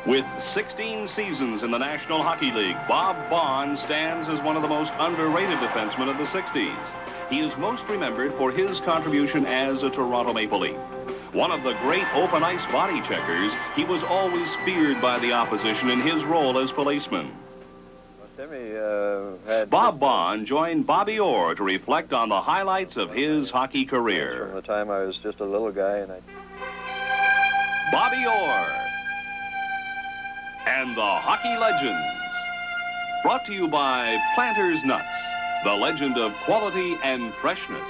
With 16 seasons in the National Hockey League, Bob Baun stands as one of the most underrated defensemen of the 60s. He is most remembered for his contribution as a Toronto Maple Leaf. One of the great open ice body checkers, he was always feared by the opposition in his role as policeman. Bob Baun joined Bobby Orr to reflect on the highlights of his hockey career. From the time I was just a little guy, and Bobby Orr and the Hockey Legends. Brought to you by Planters Nuts, the legend of quality and freshness.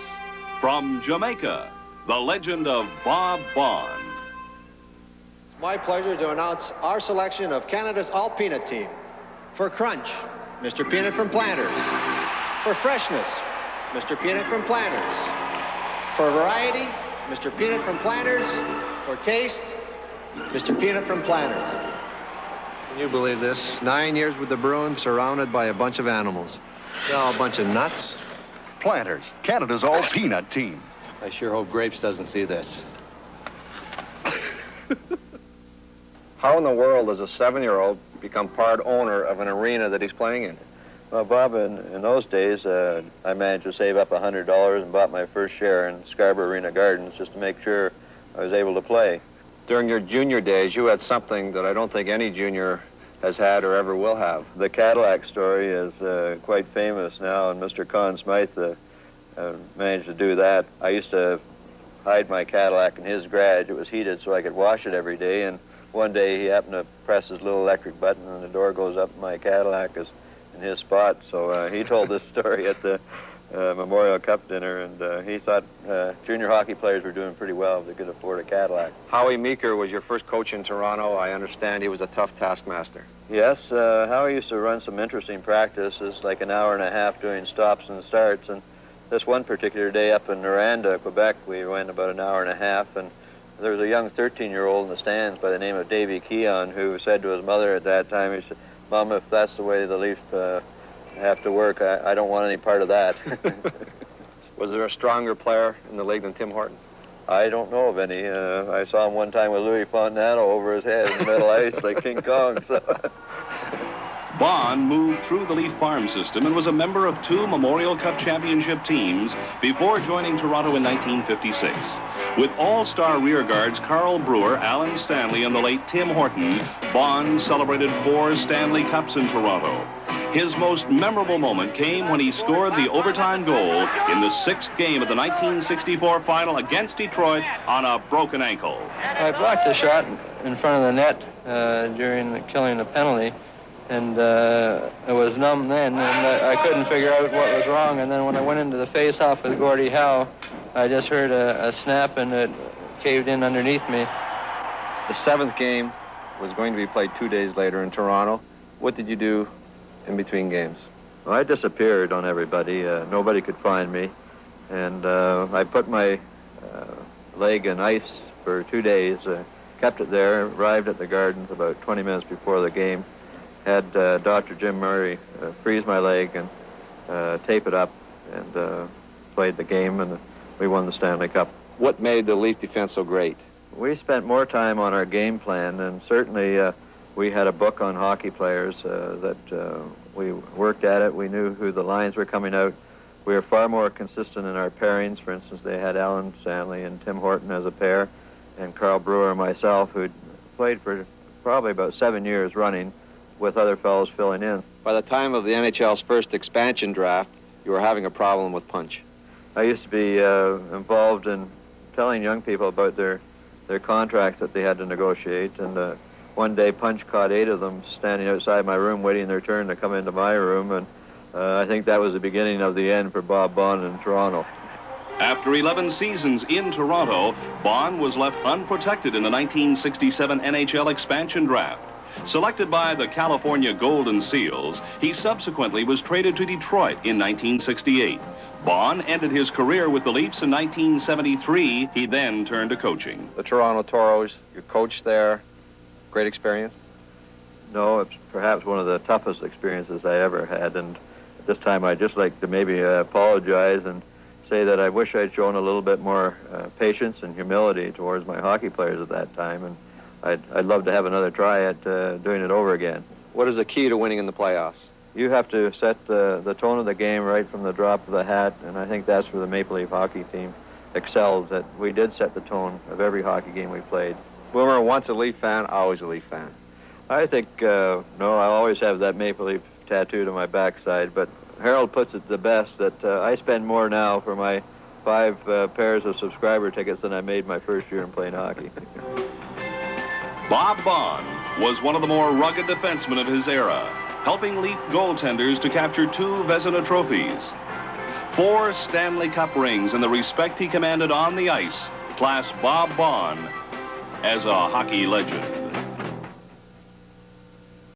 From Jamaica, the legend of Bob Baun. It's my pleasure to announce our selection of Canada's all-peanut team. For crunch, Mr. Peanut from Planters. For freshness, Mr. Peanut from Planters. For variety, Mr. Peanut from Planters. For taste, Mr. Peanut from Planters. Can you believe this? 9 years with the Bruins, surrounded by a bunch of animals. They're all a bunch of nuts. Planters, Canada's all-peanut team. I sure hope Grapes doesn't see this. how in the world does a 7-year-old become part owner of an arena that he's playing in? Well, Bob, in those days, I managed to save up $100 and bought my first share in Scarborough Arena Gardens just to make sure I was able to play. During your junior days, you had something that I don't think any junior has had or ever will have. The Cadillac story is quite famous now, and Mr. Conn Smythe managed to do that. I used to hide my Cadillac in his garage. It was heated so I could wash it every day, and one day he happened to press his little electric button, and the door goes up, and my Cadillac is in his spot. So he told this story at the Memorial Cup dinner, and he thought junior hockey players were doing pretty well if they could afford a Cadillac. Howie Meeker was your first coach in Toronto. I understand he was a tough taskmaster. Yes, Howie used to run some interesting practices, like an hour and a half doing stops and starts. And this one particular day up in Noranda, Quebec, we went about an hour and a half, and there was a young 13-year-old in the stands by the name of Davy Keon who said to his mother at that time, he said, "Mom, if that's the way the Leafs have to work, I don't want any part of that." Was there a stronger player in the league than Tim Horton? I don't know of any. I saw him one time with Louis Fontanano over his head in the middle ice like King Kong. So. Baun moved through the Leaf farm system and was a member of 2 Memorial Cup championship teams before joining Toronto in 1956. With all-star rearguards Carl Brewer, Alan Stanley, and the late Tim Horton, Baun celebrated 4 Stanley Cups in Toronto. His most memorable moment came when he scored the overtime goal in the 6th game of the 1964 final against Detroit on a broken ankle. I blocked a shot in front of the net during killing the penalty, and it was numb then, and I couldn't figure out what was wrong. And then when I went into the face-off with Gordie Howe, I just heard a snap, and it caved in underneath me. The 7th game was going to be played 2 days later in Toronto. What did you do in between games? Well, I disappeared on everybody. Nobody could find me. And I put my leg in ice for 2 days, kept it there, arrived at the Gardens about 20 minutes before the game, had Dr. Jim Murray freeze my leg and tape it up, and played the game, and we won the Stanley Cup. What made the Leaf defense so great? We spent more time on our game plan, and certainly we had a book on hockey players that we worked at it. We knew who the lines were coming out. We were far more consistent in our pairings. For instance, they had Alan Stanley and Tim Horton as a pair, and Carl Brewer and myself, who'd played for probably about 7 years running with other fellows filling in. By the time of the NHL's first expansion draft, you were having a problem with punch. I used to be involved in telling young people about their contracts that they had to negotiate, and one day Punch caught 8 of them standing outside my room waiting their turn to come into my room, and I think that was the beginning of the end for Bob Baun in Toronto. After 11 seasons in Toronto, Baun was left unprotected in the 1967 NHL expansion draft. Selected by the California Golden Seals, he subsequently was traded to Detroit in 1968. Baun ended his career with the Leafs in 1973. He then turned to coaching. The Toronto Toros, your coach there, great experience? No, it's perhaps one of the toughest experiences I ever had, and at this time I'd just like to maybe apologize and say that I wish I'd shown a little bit more patience and humility towards my hockey players at that time, and I'd love to have another try at doing it over again. What is the key to winning in the playoffs? You have to set the tone of the game right from the drop of the hat, and I think that's where the Maple Leaf hockey team excels, that we did set the tone of every hockey game we played. Wilmer, once a Leaf fan, always a Leaf fan. I think, no, I'll always have that Maple Leaf tattooed on my backside, but Harold puts it the best that I spend more now for my 5 pairs of subscriber tickets than I made my first year in playing hockey. Bob Baun was one of the more rugged defensemen of his era, helping Leaf goaltenders to capture 2 Vezina trophies, 4 Stanley Cup rings, and the respect he commanded on the ice class Bob Baun as a hockey legend.